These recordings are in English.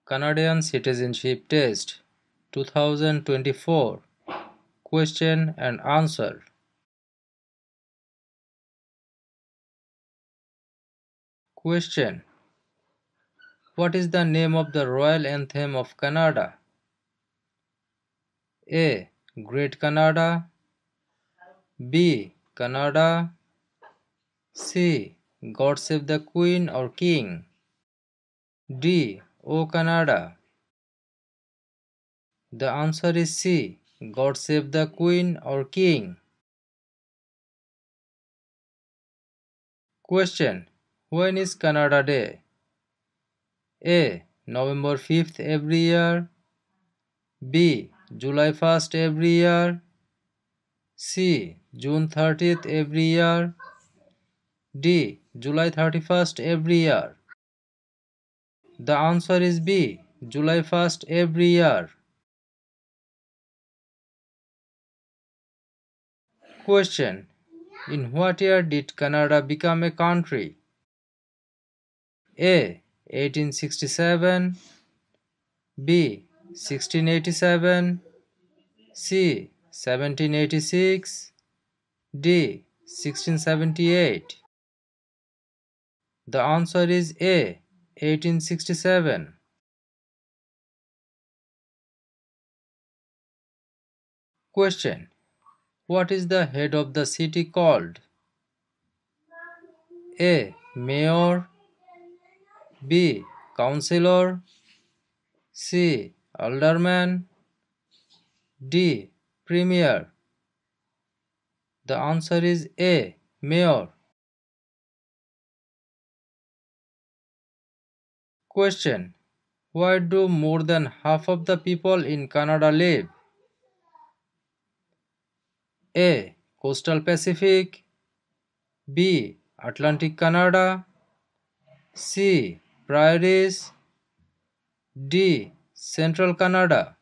Canadian Citizenship Test 2024 Question and Answer. Question: What is the name of the royal anthem of Canada? A. Great Canada. B. Canada. C. God Save the Queen or King. D. O Canada. The answer is C. God Save the Queen or King. Question: When is Canada Day? A. November 5th every year. B. July 1st every year. C. June 30th every year. D. July 31st every year. The answer is B. July 1st every year. Question: In what year did Canada become a country? A. 1867. B. 1687. C. 1786. D. 1678. The answer is A. 1867. Question: What is the head of the city called? A. Mayor. B. Councillor. C. Alderman. D. Premier. The answer is A. Mayor. Question: Where do more than half of the people in Canada live? A. Coastal Pacific. B. Atlantic Canada. C. Prairies. D. Central Canada.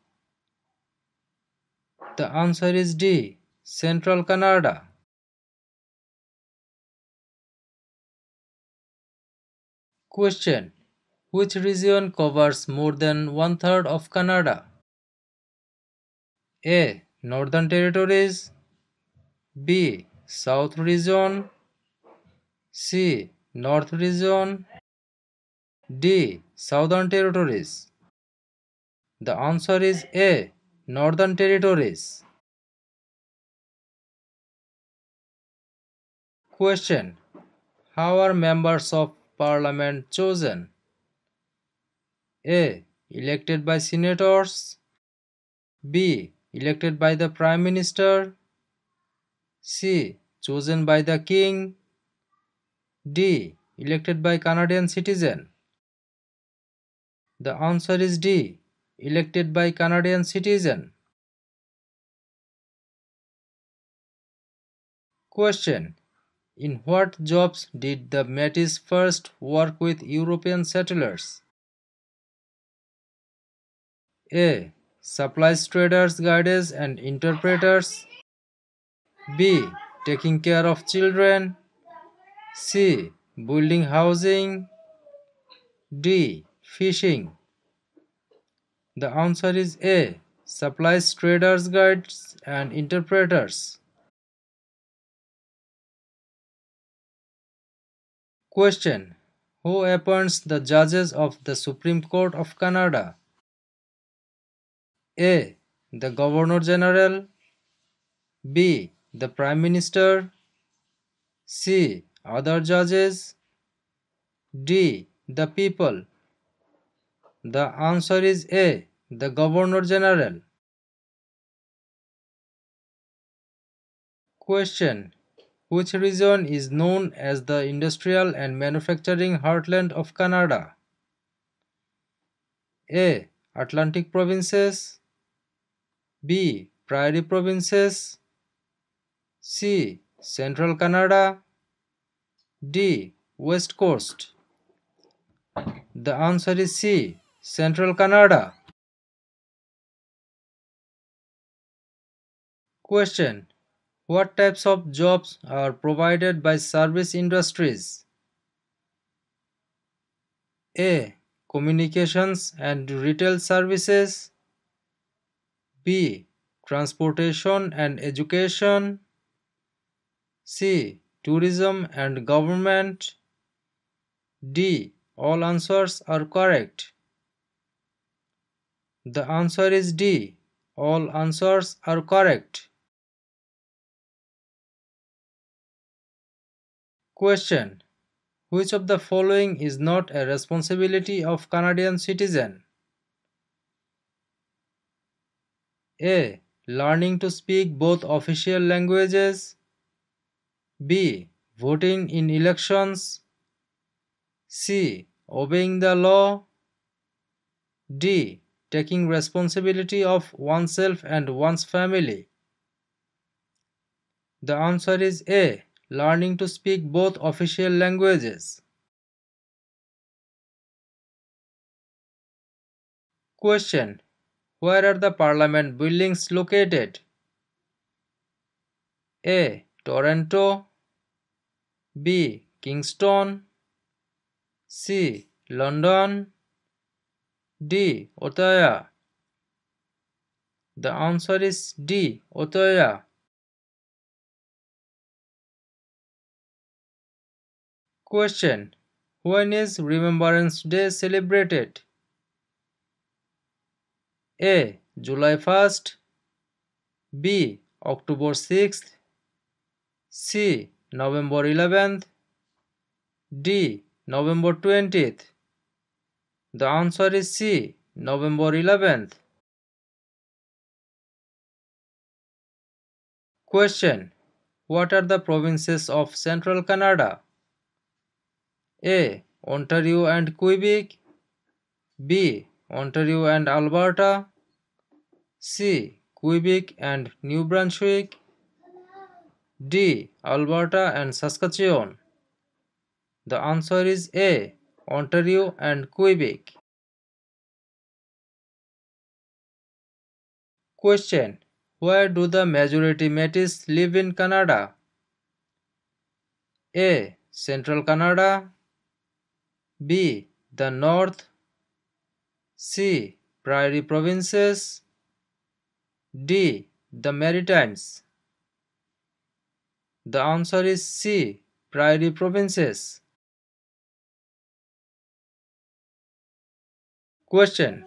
The answer is D. Central Canada. Question: Which region covers more than one-third of Canada? A. Northern Territories. B. South Region. C. North Region. D. Southern Territories. The answer is A. Northern Territories. Question: How are members of parliament chosen? A. Elected by senators. B. Elected by the Prime Minister. C. Chosen by the King. D. Elected by Canadian citizen. The answer is D. Elected by Canadian citizen. Question: In what jobs did the Métis first work with European settlers? A. Supplies traders, guides and interpreters. B. Taking care of children. C. Building housing. D. Fishing. The answer is A. Supplies traders, guides and interpreters. Question: Who appoints the judges of the Supreme Court of Canada? A. The Governor General. B. The Prime Minister. C. Other judges. D. The people. The answer is A. The Governor General. Question: Which region is known as the industrial and manufacturing heartland of Canada? A. Atlantic provinces. B. Prairie provinces. C. Central Canada. D. West Coast. The answer is C. Central Canada. Question: What types of jobs are provided by service industries? A. communications and retail services, B. transportation and education, C. tourism and government, D. all answers are correct. The answer is D. All answers are correct. Question. Which of the following is not a responsibility of Canadian citizen? A. Learning to speak both official languages, B. Voting in elections, C. Obeying the law, D. Taking responsibility of oneself and one's family. The answer is A. Learning to speak both official languages. Question. Where are the parliament buildings located? A. Toronto, B. Kingston, C. London, D. Ottawa. The answer is D. Ottawa. Question. When is Remembrance Day celebrated? A. July 1st, B. October 6th, C. November 11th, D. November 20th. The answer is C. November 11th. Question. What are the provinces of Central Canada? A. Ontario and Quebec, B. Ontario and Alberta, C. Quebec and New Brunswick, D. Alberta and Saskatchewan. The answer is A. Ontario and Quebec. Question. Where do the majority Métis live in Canada? A. Central Canada, B. The North, C. Prairie Provinces, D. The Maritimes. The answer is C. Prairie Provinces. Question.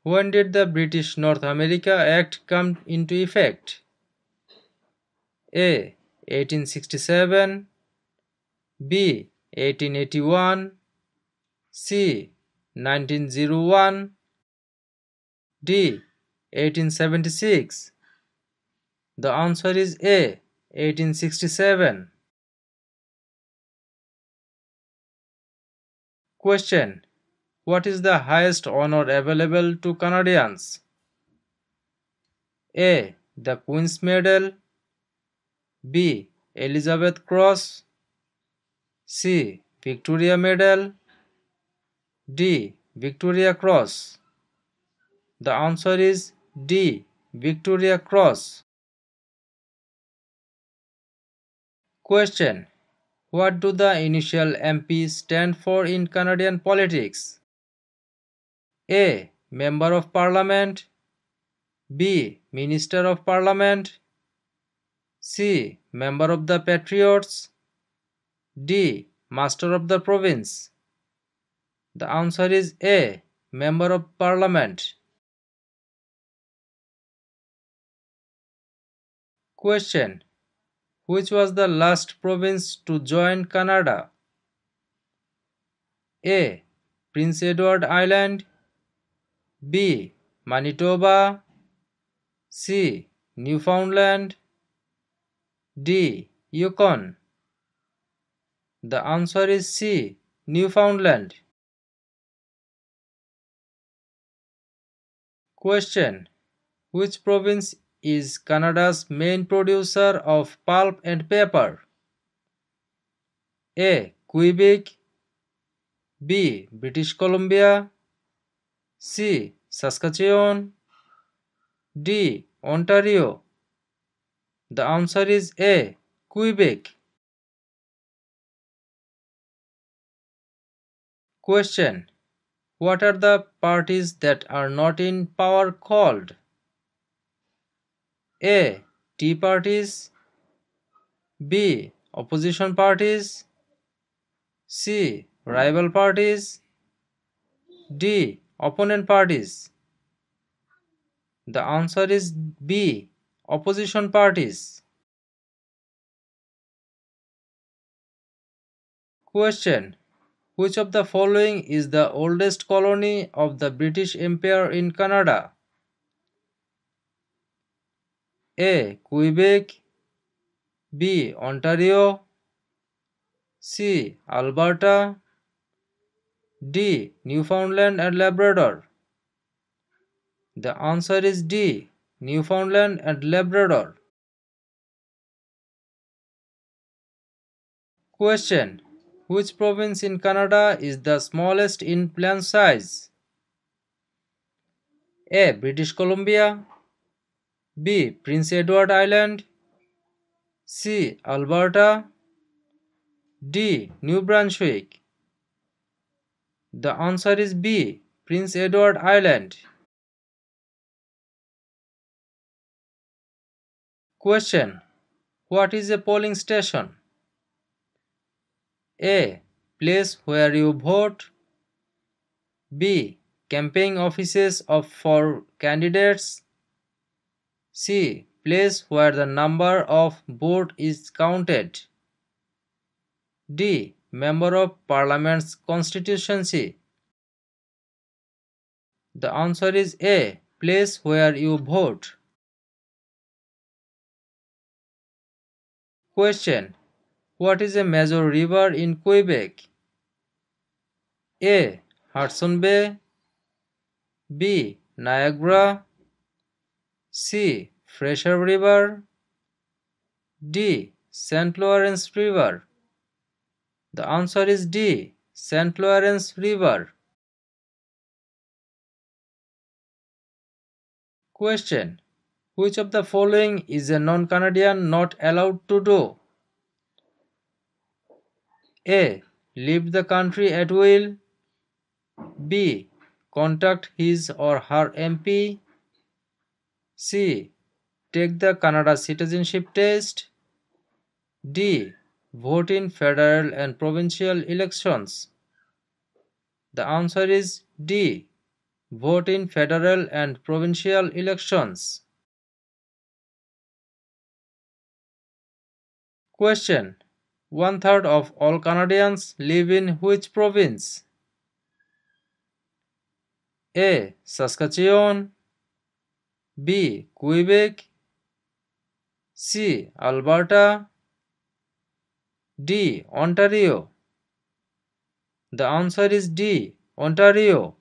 When did the British North America Act come into effect? A. 1867, B. 1881, C. 1901, D. 1876. The answer is A. 1867. Question. What is the highest honor available to Canadians? A. The Queen's Medal, B. Elizabeth Cross, C. Victoria Medal, D. Victoria Cross. The answer is D. Victoria Cross. Question. What do the initial MP stand for in Canadian politics? A. Member of Parliament, B. Minister of Parliament, C. Member of the Patriots, D. Master of the Province. The answer is A. Member of Parliament. Question. Which was the last province to join Canada? A. Prince Edward Island, B. Manitoba, C. Newfoundland, D. Yukon. The answer is C. Newfoundland. Question. Which province is Canada's main producer of pulp and paper? A. Quebec, B. British Columbia, C. Saskatchewan, D. Ontario. The answer is A. Quebec. Question. What are the parties that are not in power called? A. Tea parties. B. Opposition parties. C. Rival parties. D. Opponent parties. The answer is B. Opposition parties. Question. Which of the following is the oldest colony of the British Empire in Canada? A. Quebec. B. Ontario. C. Alberta. D. Newfoundland and Labrador. The answer is D. Newfoundland and Labrador. Question. Which province in Canada is the smallest in plan size? A. British Columbia. B. Prince Edward Island. C. Alberta. D. New Brunswick. The answer is B. Prince Edward Island. Question. What is a polling station? A. Place where you vote. B. Campaign offices for candidates. C. Place where the number of vote is counted. D. Member of Parliament's constituency. The answer is A. Place where you vote. Question. What is a major river in Quebec? A. Hudson Bay. B. Niagara. C. Fraser River. D. St. Lawrence River. The answer is D. St. Lawrence River. Question. Which of the following is a non-Canadian not allowed to do? A. Leave the country at will. B. Contact his or her MP. C. Take the Canada citizenship test. D. Vote in federal and provincial elections. The answer is D. Vote in federal and provincial elections. Question. 1/3 of all Canadians live in which province? A. Saskatchewan. B. Quebec. C. Alberta. D. Ontario. The answer is D. Ontario.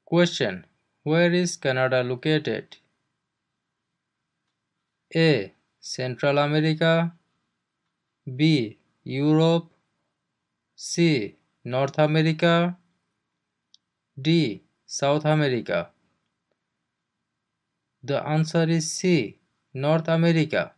Question. Where is Canada located? A. Central America. B. Europe. C. North America. D. South America. The answer is C. North America.